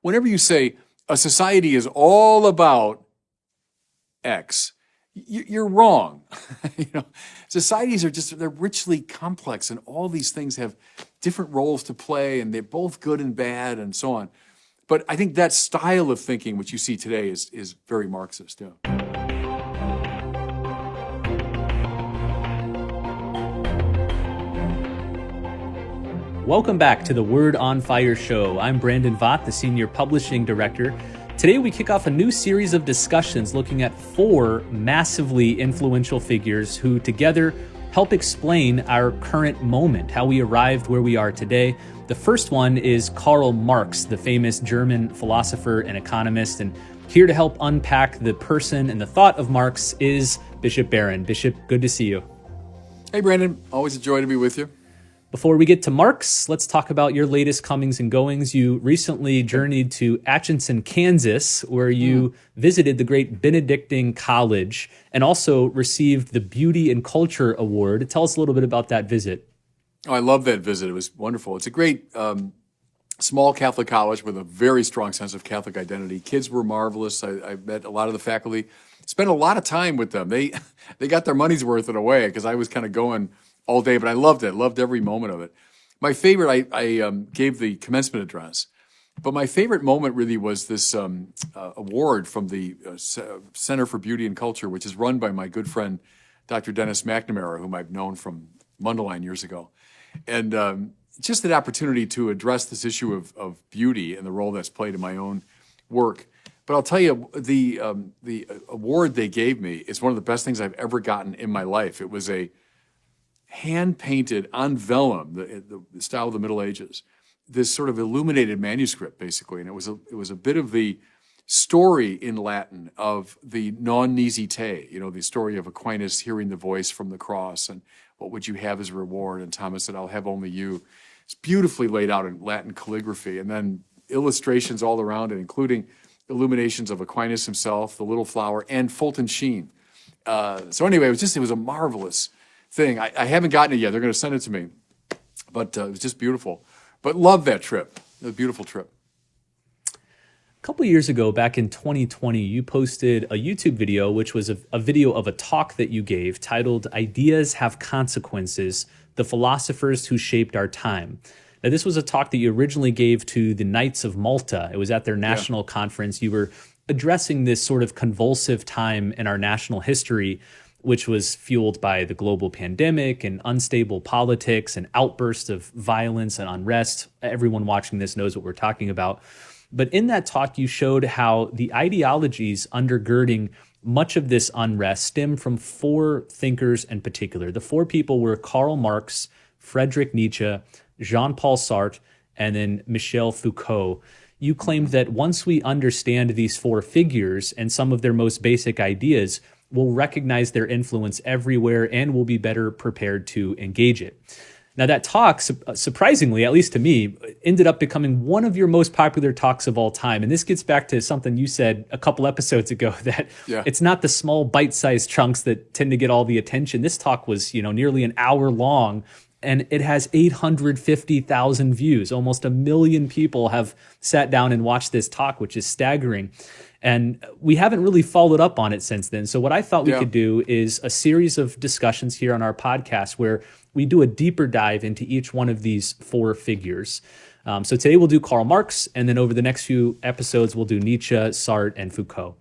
whenever you say a society is all about X, you're wrong. you know, societies are they're richly complex, and all these things have different roles to play, and they're both good and bad, and so on. But I think that style of thinking, which you see today, is very Marxist. Yeah. Welcome back to the Word on Fire show. I'm Brandon Vaught, the Senior Publishing Director. Today we kick off a new series of discussions looking at 4 massively influential figures who together help explain our current moment, how we arrived where we are today. The first one is Karl Marx, the famous German philosopher and economist. And here to help unpack the person and the thought of Marx is Bishop Barron. Bishop, good to see you. Hey, Brandon. Always a joy to be with you. Before we get to Marx, let's talk about your latest comings and goings. You recently journeyed to Atchison, Kansas, where you visited the great Benedictine College and also received the Beauty and Culture Award. Tell us a little bit about that visit. Oh, I love that visit. It was wonderful. It's a great small Catholic college with a very strong sense of Catholic identity. Kids were marvelous. I met a lot of the faculty, spent a lot of time with them. They got their money's worth in a way because I was kind of going all day, but I loved it. Loved every moment of it. My favorite, I gave the commencement address, but my favorite moment really was this award from the Center for Beauty and Culture, which is run by my good friend, Dr. Dennis McNamara, whom I've known from Mundelein years ago. And just that opportunity to address this issue of beauty and the role that's played in my own work. But I'll tell you, the award they gave me is one of the best things I've ever gotten in my life. It was a hand-painted on vellum, the style of the Middle Ages, this sort of illuminated manuscript, basically. And it was a bit of the story in Latin of the non nisi te, the story of Aquinas hearing the voice from the cross, and what would you have as a reward? And Thomas said, I'll have only you. It's beautifully laid out in Latin calligraphy, and then illustrations all around it, including illuminations of Aquinas himself, the little flower, and Fulton Sheen. So anyway, it was a marvelous thing. I haven't gotten it yet. They're going to send it to me. But it was just beautiful. But love that trip. It was a beautiful trip. A couple of years ago, back in 2020, you posted a YouTube video, which was a video of a talk that you gave titled Ideas Have Consequences, The Philosophers Who Shaped Our Time. Now, this was a talk that you originally gave to the Knights of Malta. It was at their national conference. You were addressing this sort of convulsive time in our national history, which was fueled by the global pandemic and unstable politics and outbursts of violence and unrest. Everyone watching this knows what we're talking about. But in that talk, you showed how the ideologies undergirding much of this unrest stem from 4 thinkers in particular. The 4 people were Karl Marx, Friedrich Nietzsche, Jean-Paul Sartre, and then Michel Foucault. You claimed that once we understand these 4 figures and some of their most basic ideas, we'll recognize their influence everywhere and will be better prepared to engage it. Now, that talk, surprisingly, at least to me, ended up becoming one of your most popular talks of all time. And this gets back to something you said a couple episodes ago, that it's not the small bite-sized chunks that tend to get all the attention. This talk was, nearly an hour long, and it has 850,000 views. Almost 1 million people have sat down and watched this talk, which is staggering. And we haven't really followed up on it since then. So what I thought we could do is a series of discussions here on our podcast where we do a deeper dive into each one of these 4 figures. So today we'll do Karl Marx, and then over the next few episodes, we'll do Nietzsche, Sartre, and Foucault.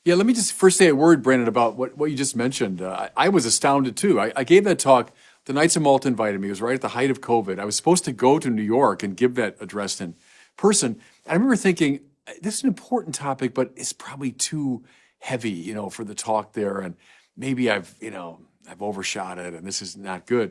Yeah, let me just first say a word, Brandon, about what you just mentioned. I was astounded, too. I gave that talk. The Knights of Malta invited me. It was right at the height of COVID. I was supposed to go to New York and give that address in person. I remember thinking, this is an important topic, but it's probably too heavy, for the talk there. And maybe I've overshot it, and this is not good.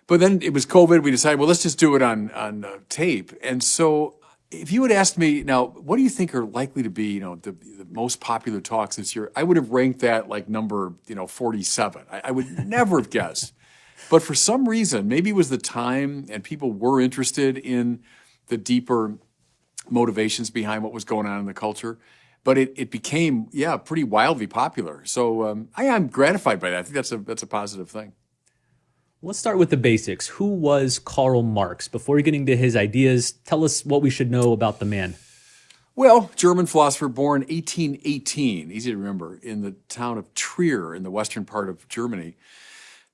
But then it was COVID. We decided, well, let's just do it on tape. And so if you had asked me, now, what do you think are likely to be, the most popular talks this year? I would have ranked that like number, 47. I would never have guessed. But for some reason, maybe it was the time and people were interested in the deeper motivations behind what was going on in the culture. But it became, pretty wildly popular. So I am gratified by that. I think that's a positive thing. Let's start with the basics. Who was Karl Marx? Before getting to his ideas, tell us what we should know about the man. Well, German philosopher born 1818, easy to remember, in the town of Trier in the western part of Germany.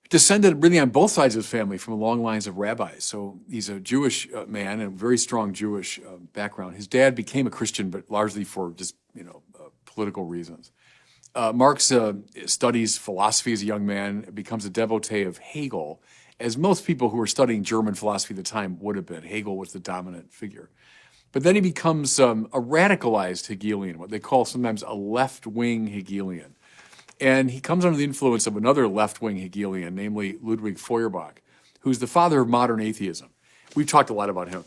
Descended really on both sides of his family from long lines of rabbis. So he's a Jewish man and a very strong Jewish background. His dad became a Christian, but largely for just, political reasons. Marx studies philosophy as a young man, becomes a devotee of Hegel, as most people who were studying German philosophy at the time would have been. Hegel was the dominant figure. But then he becomes a radicalized Hegelian, what they call sometimes a left-wing Hegelian. And he comes under the influence of another left-wing Hegelian, namely Ludwig Feuerbach, who's the father of modern atheism. We've talked a lot about him.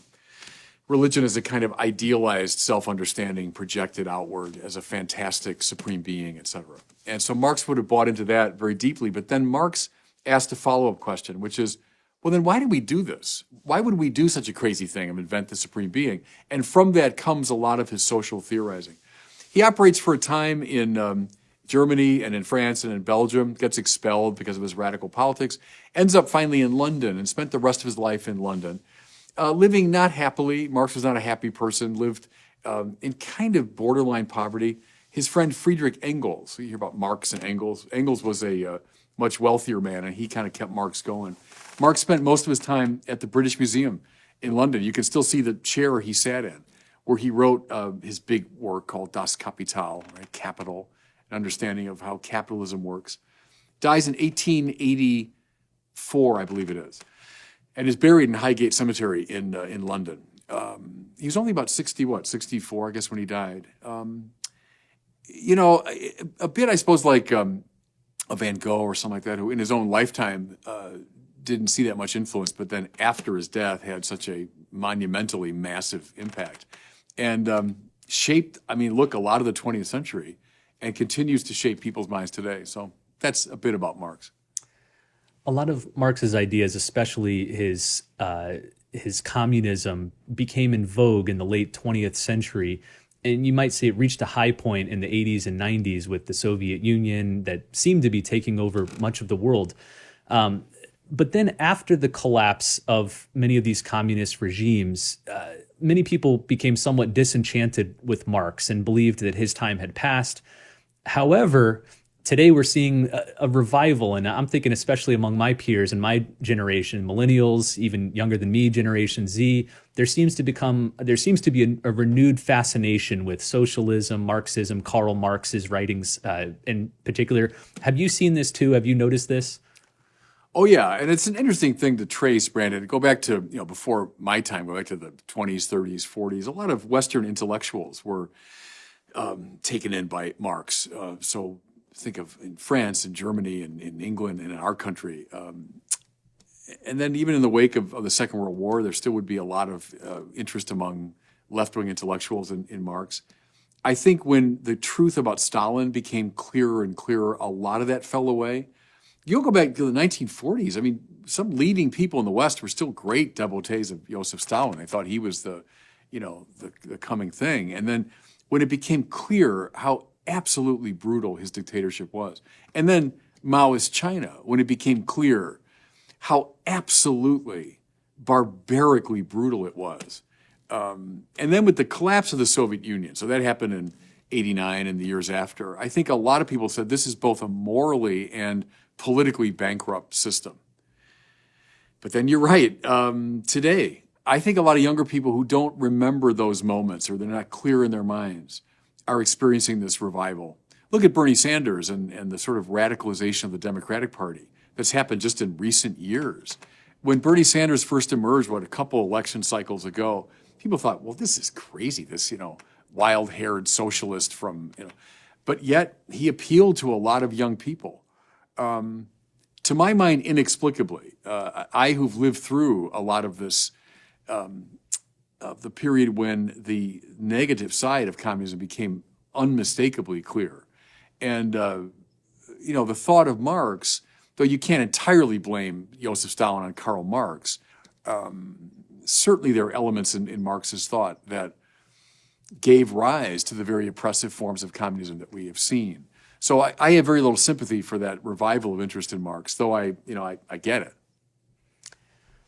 Religion is a kind of idealized self-understanding projected outward as a fantastic supreme being, etc. And so Marx would have bought into that very deeply. But then Marx asked a follow-up question, which is, well, then why did we do this? Why would we do such a crazy thing and invent the supreme being? And from that comes a lot of his social theorizing. He operates for a time in Germany and in France and in Belgium, gets expelled because of his radical politics, ends up finally in London and spent the rest of his life in London, living not happily. Marx was not a happy person, lived in kind of borderline poverty. His friend Friedrich Engels, you hear about Marx and Engels. Engels was a much wealthier man, and he kind of kept Marx going. Marx spent most of his time at the British Museum in London. You can still see the chair he sat in, where he wrote his big work called Das Kapital, right? Capital, an understanding of how capitalism works. Dies in 1884, I believe it is, and is buried in Highgate Cemetery in London. He was only about 64, I guess, when he died. A bit, I suppose, like a Van Gogh or something like that, who in his own lifetime didn't see that much influence, but then after his death had such a monumentally massive impact and shaped, a lot of the 20th century and continues to shape people's minds today. So that's a bit about Marx. A lot of Marx's ideas, especially his communism, became in vogue in the late 20th century. And you might say it reached a high point in the 80s and 90s with the Soviet Union that seemed to be taking over much of the world. But then after the collapse of many of these communist regimes, many people became somewhat disenchanted with Marx and believed that his time had passed. However, today we're seeing a revival, and I'm thinking especially among my peers and my generation, millennials, even younger than me, Generation Z, there seems to be a renewed fascination with socialism, Marxism, Karl Marx's writings in particular. Have you seen this too? Have you noticed this? Oh, yeah. And it's an interesting thing to trace, Brandon. Go back to, before my time, go back to the 20s, 30s, 40s. A lot of Western intellectuals were taken in by Marx. So think of in France and Germany and in England and in our country. And then even in the wake of the Second World War, there still would be a lot of interest among left-wing intellectuals in Marx. I think when the truth about Stalin became clearer and clearer, a lot of that fell away. You'll go back to the 1940s. Some leading people in the West were still great devotees of Joseph Stalin. They thought he was the coming thing. And then when it became clear how absolutely brutal his dictatorship was, and then Maoist China, when it became clear how absolutely barbarically brutal it was, and then with the collapse of the Soviet Union, so that happened in '89 and the years after, I think a lot of people said this is both a morally and politically bankrupt system. But then you're right. Today, I think a lot of younger people who don't remember those moments or they're not clear in their minds are experiencing this revival. Look at Bernie Sanders and the sort of radicalization of the Democratic Party that's happened just in recent years. When Bernie Sanders first emerged, a couple election cycles ago, people thought, well, this is crazy, this, wild-haired socialist from, but yet he appealed to a lot of young people. To my mind, inexplicably, I who've lived through a lot of this, of the period when the negative side of communism became unmistakably clear. And, the thought of Marx, though you can't entirely blame Joseph Stalin on Karl Marx, certainly there are elements in Marx's thought that gave rise to the very oppressive forms of communism that we have seen. So I have very little sympathy for that revival of interest in Marx, though I get it.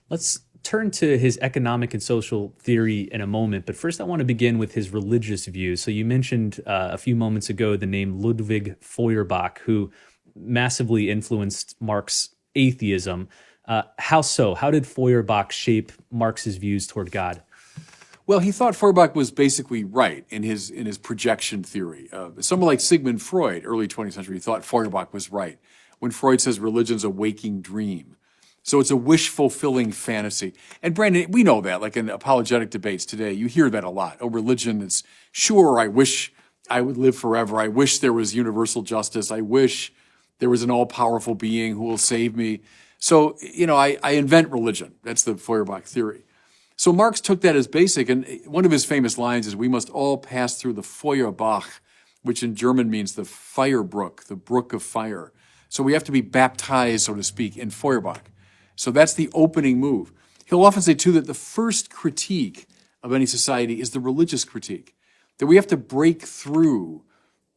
Let's turn to his economic and social theory in a moment, but first I want to begin with his religious views. So you mentioned a few moments ago the name Ludwig Feuerbach, who massively influenced Marx's atheism. How so? How did Feuerbach shape Marx's views toward God? Well, he thought Feuerbach was basically right in his projection theory. Someone like Sigmund Freud, early 20th century, thought Feuerbach was right when Freud says religion's a waking dream. So it's a wish-fulfilling fantasy. And Brandon, we know that, like in apologetic debates today, you hear that a lot. Oh, religion is, sure, I wish I would live forever. I wish there was universal justice. I wish there was an all-powerful being who will save me. So, I invent religion. That's the Feuerbach theory. So Marx took that as basic, and one of his famous lines is, we must all pass through the Feuerbach, which in German means the fire brook, the brook of fire. So we have to be baptized, so to speak, in Feuerbach. So that's the opening move. He'll often say, too, that the first critique of any society is the religious critique, that we have to break through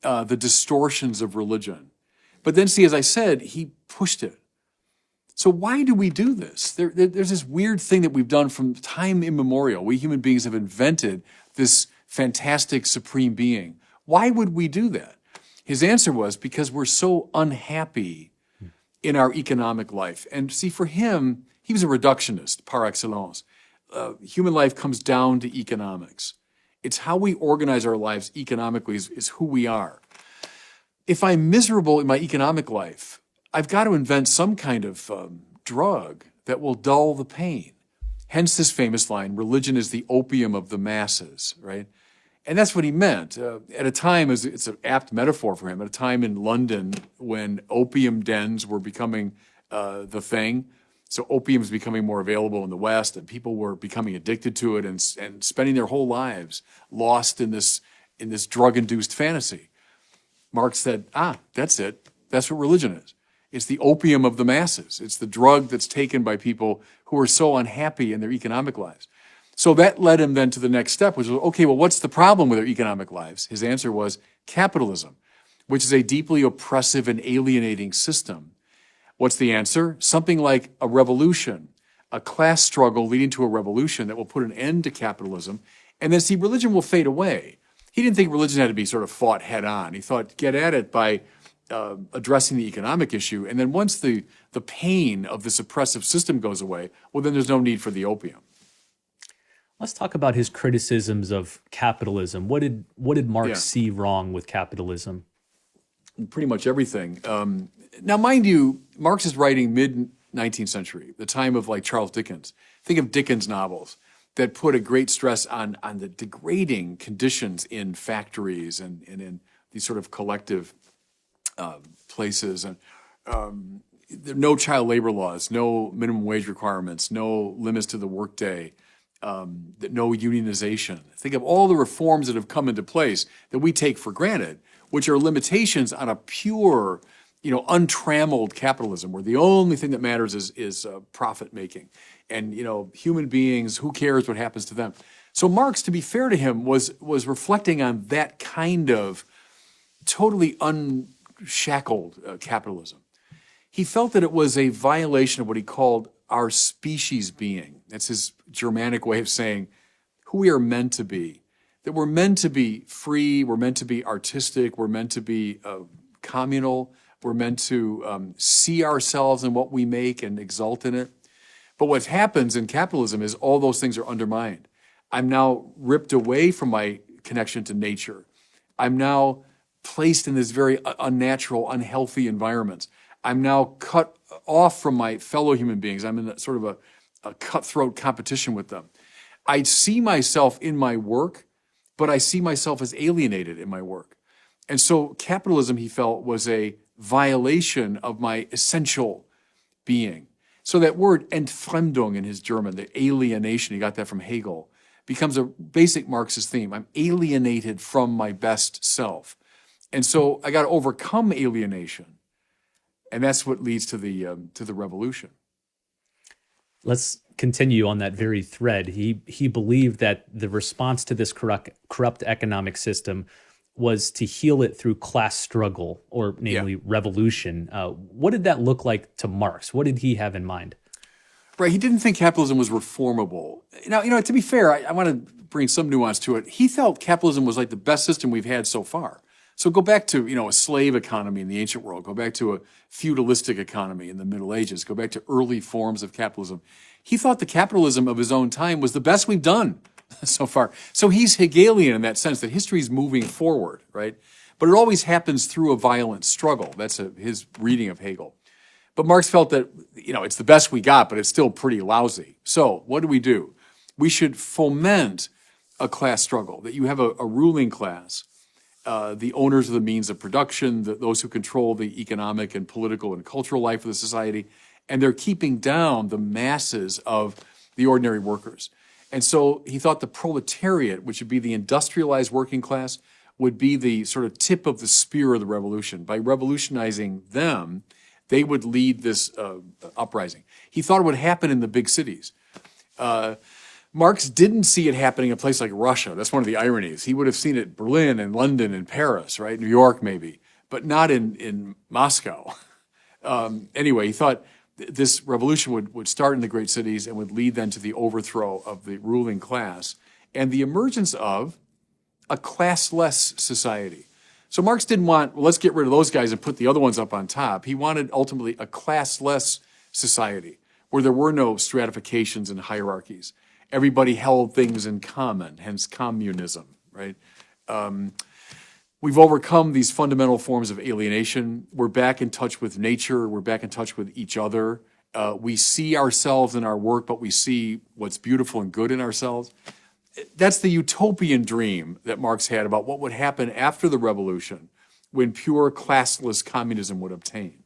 the distortions of religion. But then, see, as I said, he pushed it. So why do we do this? There's this weird thing that we've done from time immemorial. We human beings have invented this fantastic supreme being. Why would we do that? His answer was, because we're so unhappy in our economic life. And see, for him, he was a reductionist par excellence. Human life comes down to economics. It's how we organize our lives economically is who we are. If I'm miserable in my economic life, I've got to invent some kind of drug that will dull the pain. Hence this famous line, religion is the opium of the masses, right? And that's what he meant. At a time, it's an apt metaphor for him, at a time in London when opium dens were becoming the thing. So opium is becoming more available in the West, and people were becoming addicted to it and spending their whole lives lost in this drug-induced fantasy. Marx said, that's it. That's what religion is. It's the opium of the masses. It's the drug that's taken by people who are so unhappy in their economic lives. So that led him then to the next step, which was, okay, well, what's the problem with our economic lives? His answer was capitalism, which is a deeply oppressive and alienating system. What's the answer? Something like a revolution, a class struggle leading to a revolution that will put an end to capitalism. And then, see, religion will fade away. He didn't think religion had to be sort of fought head on. He thought, get at it by addressing the economic issue. And then once the pain of this oppressive system goes away, well, then there's no need for the opium. Let's talk about his criticisms of capitalism. What did Marx see wrong with capitalism? Pretty much everything. Now, mind you, Marx is writing mid-19th century, the time of like Charles Dickens. Think of Dickens' novels that put a great stress on the degrading conditions in factories and in these sort of collective places. And there are no child labor laws, no minimum wage requirements, no limits to the workday. No unionization. Think of all the reforms that have come into place that we take for granted, which are limitations on a pure, untrammeled capitalism, where the only thing that matters is profit making. And human beings, who cares what happens to them? So Marx, to be fair to him, was reflecting on that kind of totally unshackled capitalism. He felt that it was a violation of what he called our species being. That's his Germanic way of saying who we are meant to be. That we're meant to be free, we're meant to be artistic, we're meant to be communal, we're meant to see ourselves in what we make and exult in it. But what happens in capitalism is all those things are undermined. I'm now ripped away from my connection to nature. I'm now placed in this very unnatural, unhealthy environments. I'm now cut off from my fellow human beings. I'm in sort of a cutthroat competition with them. I see myself in my work, but I see myself as alienated in my work. And so capitalism, he felt, was a violation of my essential being. So that word Entfremdung in his German, the alienation, he got that from Hegel, becomes a basic Marxist theme. I'm alienated from my best self. And so I got to overcome alienation. And that's what leads to the revolution. Let's continue on that very thread. He believed that the response to this corrupt economic system was to heal it through class struggle, or namely revolution. What did that look like to Marx? What did he have in mind? Right. He didn't think capitalism was reformable. Now, to be fair, I want to bring some nuance to it. He felt capitalism was like the best system we've had so far. So go back to, a slave economy in the ancient world, go back to a feudalistic economy in the Middle Ages, go back to early forms of capitalism. He thought the capitalism of his own time was the best we've done so far. So he's Hegelian in that sense that history is moving forward, right? But it always happens through a violent struggle. That's his reading of Hegel. But Marx felt that, it's the best we got, but it's still pretty lousy. So what do? We should foment a class struggle, that you have a ruling class, the owners of the means of production, those who control the economic and political and cultural life of the society, and they're keeping down the masses of the ordinary workers. And so he thought the proletariat, which would be the industrialized working class, would be the sort of tip of the spear of the revolution. By revolutionizing them, they would lead this uprising. He thought it would happen in the big cities. Marx didn't see it happening in a place like Russia. That's one of the ironies. He would have seen it Berlin and London and Paris, right? New York maybe, but not in Moscow. Anyway, he thought this revolution would start in the great cities and would lead then to the overthrow of the ruling class and the emergence of a classless society. So Marx didn't want, let's get rid of those guys and put the other ones up on top. He wanted ultimately a classless society where there were no stratifications and hierarchies. Everybody held things in common, hence communism, right? We've overcome these fundamental forms of alienation. We're back in touch with nature. We're back in touch with each other. We see ourselves in our work, but we see what's beautiful and good in ourselves. That's the utopian dream that Marx had about what would happen after the revolution when pure classless communism would obtain.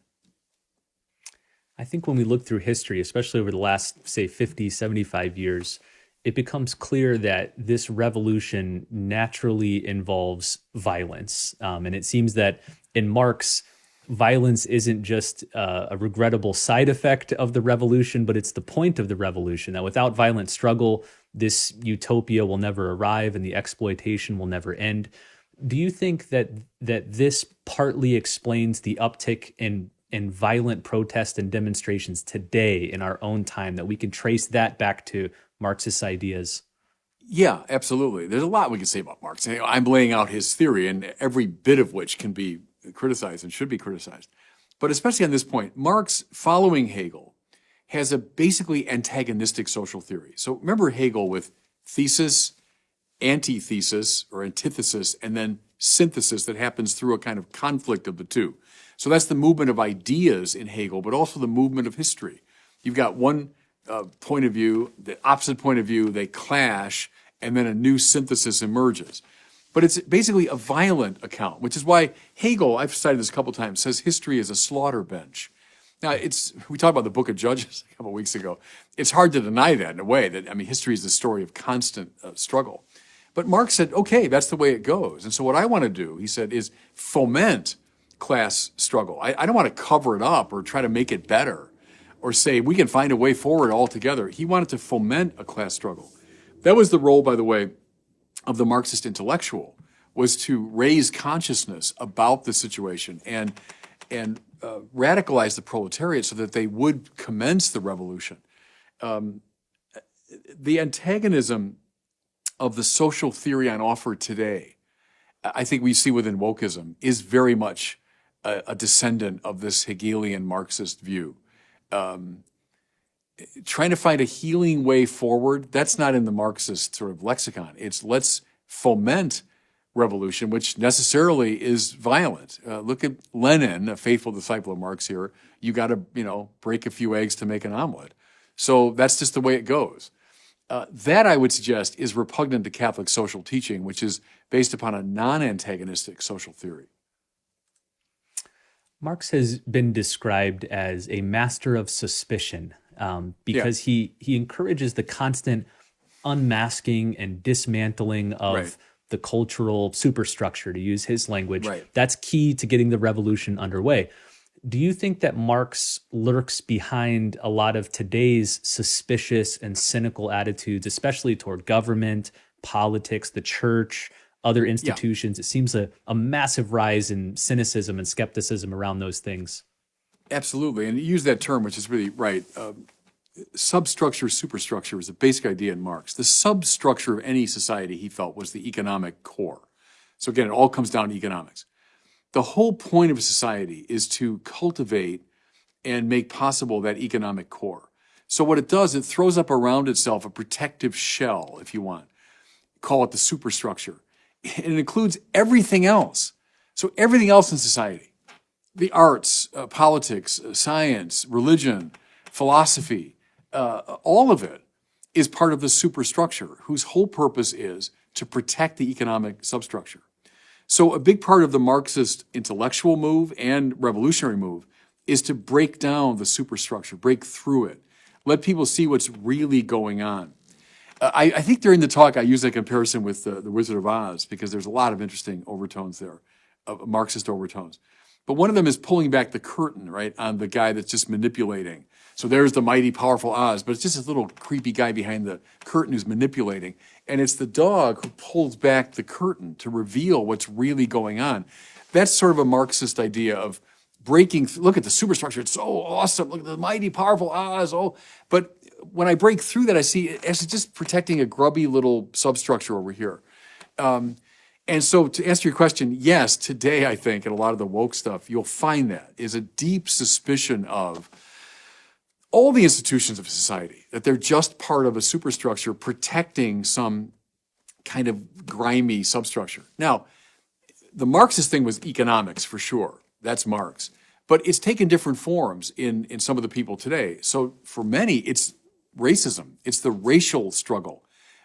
I think when we look through history, especially over the last, say, 50, 75 years, it becomes clear that this revolution naturally involves violence. And it seems that in Marx, violence isn't just a regrettable side effect of the revolution, but it's the point of the revolution, that without violent struggle, this utopia will never arrive and the exploitation will never end. Do you think that this partly explains the uptick in violent protest and demonstrations today in our own time, that we can trace that back to Marxist ideas? Yeah, absolutely. There's a lot we can say about Marx. I'm laying out his theory, and every bit of which can be criticized and should be criticized. But especially on this point, Marx, following Hegel, has a basically antagonistic social theory. So remember Hegel with thesis, antithesis, or antithesis, and then synthesis that happens through a kind of conflict of the two. So that's the movement of ideas in Hegel, but also the movement of history. You've got one point of view, the opposite point of view, they clash, and then a new synthesis emerges. But it's basically a violent account, which is why Hegel, I've cited this a couple times, says history is a slaughter bench. Now, we talked about the Book of Judges a couple of weeks ago. It's hard to deny that in a way, that, history is the story of constant struggle. But Marx said, okay, that's the way it goes. And so what I want to do, he said, is foment class struggle. I don't want to cover it up or try to make it better or say we can find a way forward altogether. He wanted to foment a class struggle. That was the role, by the way, of the Marxist intellectual, was to raise consciousness about the situation and radicalize the proletariat so that they would commence the revolution. The antagonism of the social theory on offer today, I think we see within wokeism, is very much a descendant of this Hegelian Marxist view. Trying to find a healing way forward, that's not in the Marxist sort of lexicon. It's let's foment revolution, which necessarily is violent. Look at Lenin, a faithful disciple of Marx here. You got to, break a few eggs to make an omelet. So that's just the way it goes. That, I would suggest, is repugnant to Catholic social teaching, which is based upon a non-antagonistic social theory. Marx has been described as a master of suspicion because he encourages the constant unmasking and dismantling of the cultural superstructure, to use his language. Right. That's key to getting the revolution underway. Do you think that Marx lurks behind a lot of today's suspicious and cynical attitudes, especially toward government, politics, the church, other institutions? Yeah. It seems a massive rise in cynicism and skepticism around those things. Absolutely. And you use that term, which is really right. substructure, superstructure is a basic idea in Marx. The substructure of any society, he felt, was the economic core. So again, it all comes down to economics. The whole point of a society is to cultivate and make possible that economic core. So what it does, it throws up around itself a protective shell, if you want. Call it the superstructure. And it includes everything else. So everything else in society, the arts, politics, science, religion, philosophy, all of it is part of the superstructure whose whole purpose is to protect the economic substructure. So a big part of the Marxist intellectual move and revolutionary move is to break down the superstructure, break through it, let people see what's really going on. I think during the talk I used a comparison with the Wizard of Oz because there's a lot of interesting overtones there, Marxist overtones. But one of them is pulling back the curtain, right, on the guy that's just manipulating. So there's the mighty, powerful Oz, but it's just this little creepy guy behind the curtain who's manipulating. And it's the dog who pulls back the curtain to reveal what's really going on. That's sort of a Marxist idea of breaking, look at the superstructure, it's so awesome, look at the mighty, powerful Oz, but when I break through that, I see it's just protecting a grubby little substructure over here. And so to answer your question, yes, today I think in a lot of the woke stuff, you'll find that is a deep suspicion of all the institutions of society, that they're just part of a superstructure protecting some kind of grimy substructure. Now, the Marxist thing was economics for sure. That's Marx. But it's taken different forms in some of the people today. So for many, it's racism. It's the racial struggle,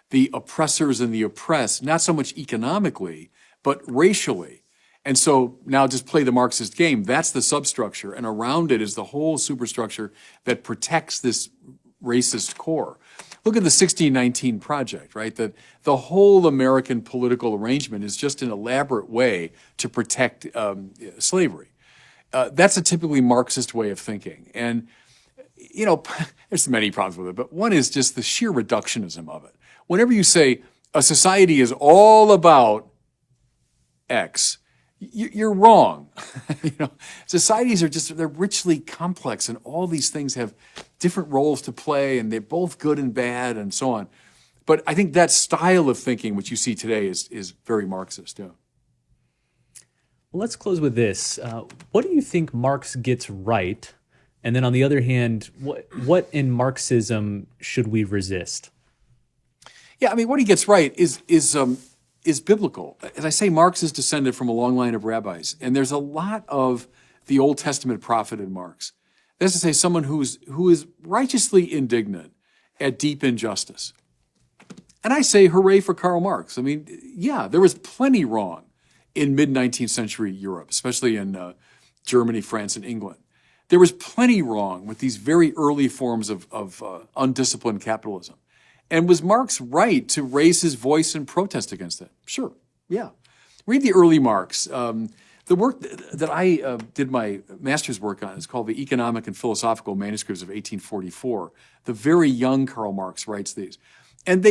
the oppressors and the oppressed, not so much economically, but racially. And so now just play the Marxist game. That's the substructure. And around it is the whole superstructure that protects this racist core. Look at the 1619 Project, right? The whole American political arrangement is just an elaborate way to protect slavery. That's a typically Marxist way of thinking. And, you know, there's many problems with it, but one is just the sheer reductionism of it. Whenever you say a society is all about X, you're wrong. You know, societies are they're richly complex and all these things have different roles to play and they're both good and bad and so on. But I think that style of thinking, which you see today, is very Marxist. Yeah. Well, let's close with this. What do you think Marx gets right? And then on the other hand, what in Marxism should we resist? Yeah, I mean, what he gets right is biblical. As I say, Marx is descended from a long line of rabbis, and there's a lot of the Old Testament prophet in Marx. That's to say, someone who is righteously indignant at deep injustice. And I say, hooray for Karl Marx. I mean, yeah, there was plenty wrong in mid-19th century Europe, especially in Germany, France, and England. There was plenty wrong with these very early forms of undisciplined capitalism. And was Marx right to raise his voice and protest against it? Sure, yeah. Read the early Marx. The work that I did my master's work on is called The Economic and Philosophical Manuscripts of 1844. The very young Karl Marx writes these. And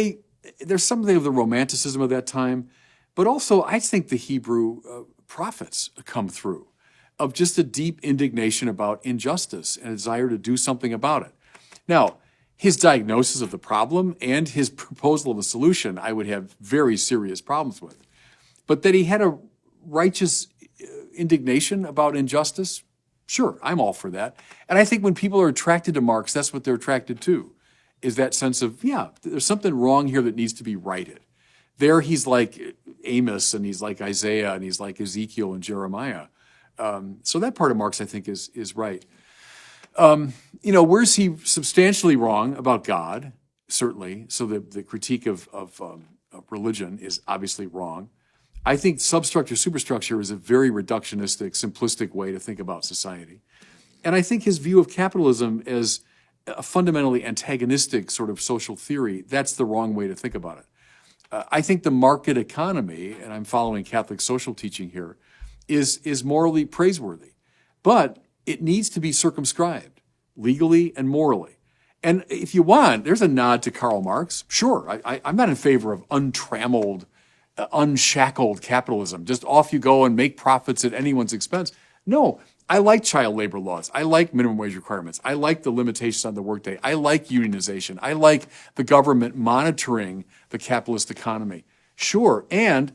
there's something of the romanticism of that time, but also I think the Hebrew prophets come through of just a deep indignation about injustice and a desire to do something about it. Now, his diagnosis of the problem and his proposal of a solution, I would have very serious problems with. But that he had a righteous indignation about injustice, sure, I'm all for that. And I think when people are attracted to Marx, that's what they're attracted to, is that sense of, yeah, there's something wrong here that needs to be righted. There he's like Amos, and he's like Isaiah, and he's like Ezekiel and Jeremiah. So that part of Marx, I think, is right. You know, where's he substantially wrong about God? Certainly. So the critique of religion is obviously wrong. I think substructure, superstructure is a very reductionistic, simplistic way to think about society. And I think his view of capitalism as a fundamentally antagonistic sort of social theory, that's the wrong way to think about it. I think the market economy, and I'm following Catholic social teaching here, is morally praiseworthy. But it needs to be circumscribed legally and morally. And if you want, there's a nod to Karl Marx. Sure, I'm not in favor of untrammeled, unshackled capitalism. Just off you go and make profits at anyone's expense. No, I like child labor laws. I like minimum wage requirements. I like the limitations on the workday. I like unionization. I like the government monitoring the capitalist economy. Sure. And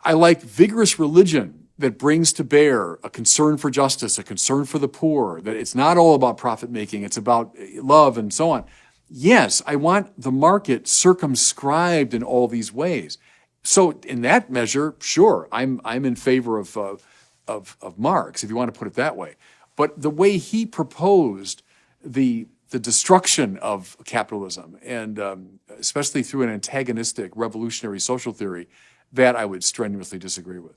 I like vigorous religion that brings to bear a concern for justice, a concern for the poor, that it's not all about profit making, it's about love and so on. Yes, I want the market circumscribed in all these ways. So in that measure, sure, I'm in favor of Marx, if you want to put it that way. But the way he proposed the destruction of capitalism, and especially through an antagonistic revolutionary social theory, that I would strenuously disagree with.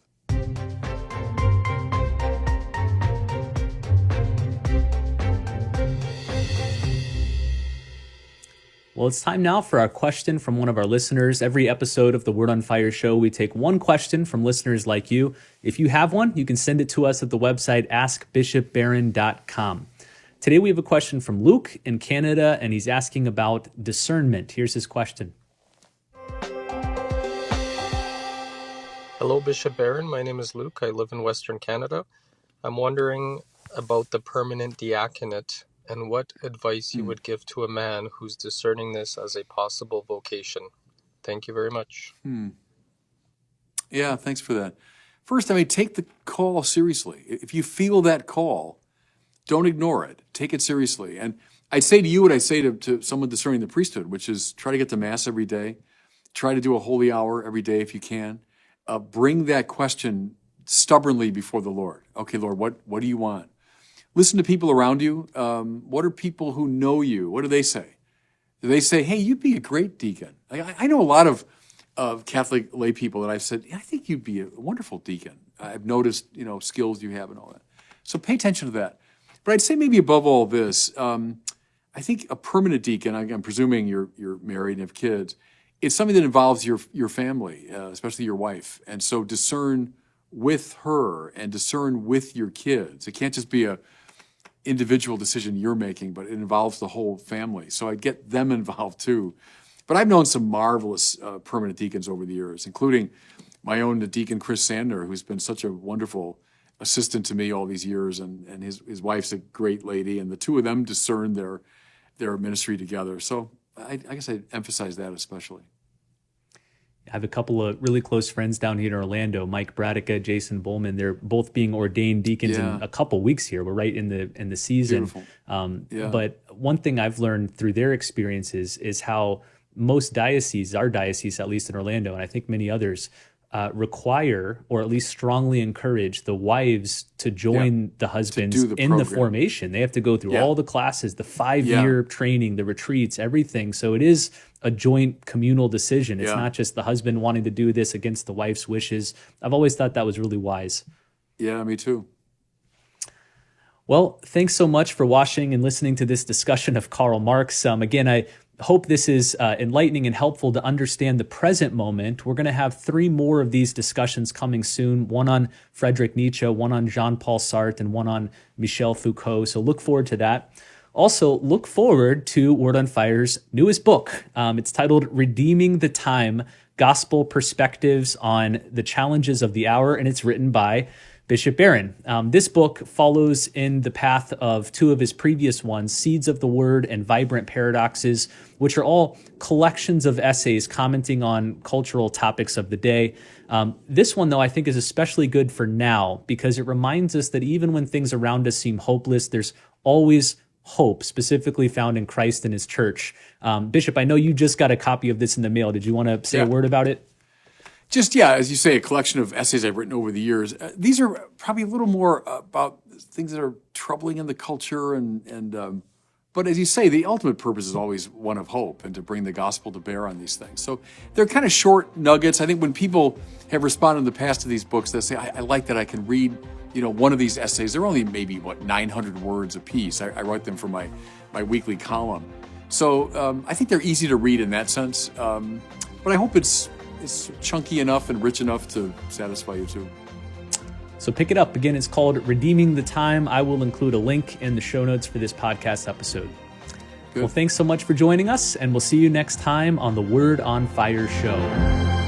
Well, it's time now for our question from one of our listeners. Every episode of the Word on Fire show, we take one question from listeners like you. If you have one, you can send it to us at the website askbishopbarron.com. Today we have a question from Luke in Canada, and he's asking about discernment. Here's his question. Hello, Bishop Barron. My name is Luke. I live in Western Canada. I'm wondering about the permanent diaconate and what advice you would give to a man who's discerning this as a possible vocation. Thank you very much. Yeah, thanks for that. First, take the call seriously. If you feel that call, don't ignore it. Take it seriously. And I'd say to you what I say to someone discerning the priesthood, which is try to get to Mass every day. Try to do a holy hour every day if you can. Bring that question stubbornly before the Lord. Okay, Lord, what do you want? Listen to people around you. What are people who know you? What do they say? Do they say, hey, you'd be a great deacon? I know a lot of Catholic lay people that I've said, I think you'd be a wonderful deacon. I've noticed, skills you have and all that. So pay attention to that. But I'd say maybe above all this, I think a permanent deacon, I'm presuming you're married and have kids, it's something that involves your family, especially your wife. And so discern with her and discern with your kids. It can't just be a individual decision you're making, but it involves the whole family. So I'd get them involved too. But I've known some marvelous permanent deacons over the years, including my own deacon, Chris Sandner, who's been such a wonderful assistant to me all these years, and his wife's a great lady, and the two of them discern their ministry together. So I guess I'd emphasize that especially. I have a couple of really close friends down here in Orlando, Mike Bradica, Jason Bowman. They're both being ordained deacons in a couple weeks here. We're right in the season. But one thing I've learned through their experiences is how most dioceses, our diocese, at least in Orlando, and I think many others, require or at least strongly encourage the wives to join the husbands in the formation. They have to go through all the classes, the 5-year training, the retreats, everything. So it is a joint communal decision. It's not just the husband wanting to do this against the wife's wishes. I've always thought that was really wise. Yeah, me too. Well, thanks so much for watching and listening to this discussion of Karl Marx. Again, I hope this is enlightening and helpful to understand the present moment. We're going to have 3 more of these discussions coming soon, one on Friedrich Nietzsche, one on Jean-Paul Sartre, and one on Michel Foucault. So look forward to that. Also, look forward to Word on Fire's newest book. It's titled Redeeming the Time, Gospel Perspectives on the Challenges of the Hour, and it's written by Bishop Barron. This book follows in the path of 2 of his previous ones, Seeds of the Word and Vibrant Paradoxes, which are all collections of essays commenting on cultural topics of the day. This one, though, I think is especially good for now because it reminds us that even when things around us seem hopeless, there's always hope, specifically found in Christ and his church. Bishop, I know you just got a copy of this in the mail. Did you want to say a word about it? Just, as you say, a collection of essays I've written over the years. These are probably a little more about things that are troubling in the culture. But as you say, the ultimate purpose is always one of hope and to bring the gospel to bear on these things. So they're kind of short nuggets. I think when people have responded in the past to these books, they say, I like that I can read one of these essays. They're only maybe, 900 words a piece. I write them for my weekly column. So I think they're easy to read in that sense. But I hope it's chunky enough and rich enough to satisfy you too. So pick it up. Again, it's called Redeeming the Time. I will include a link in the show notes for this podcast episode. Good. Well, thanks so much for joining us, and we'll see you next time on the Word on Fire show.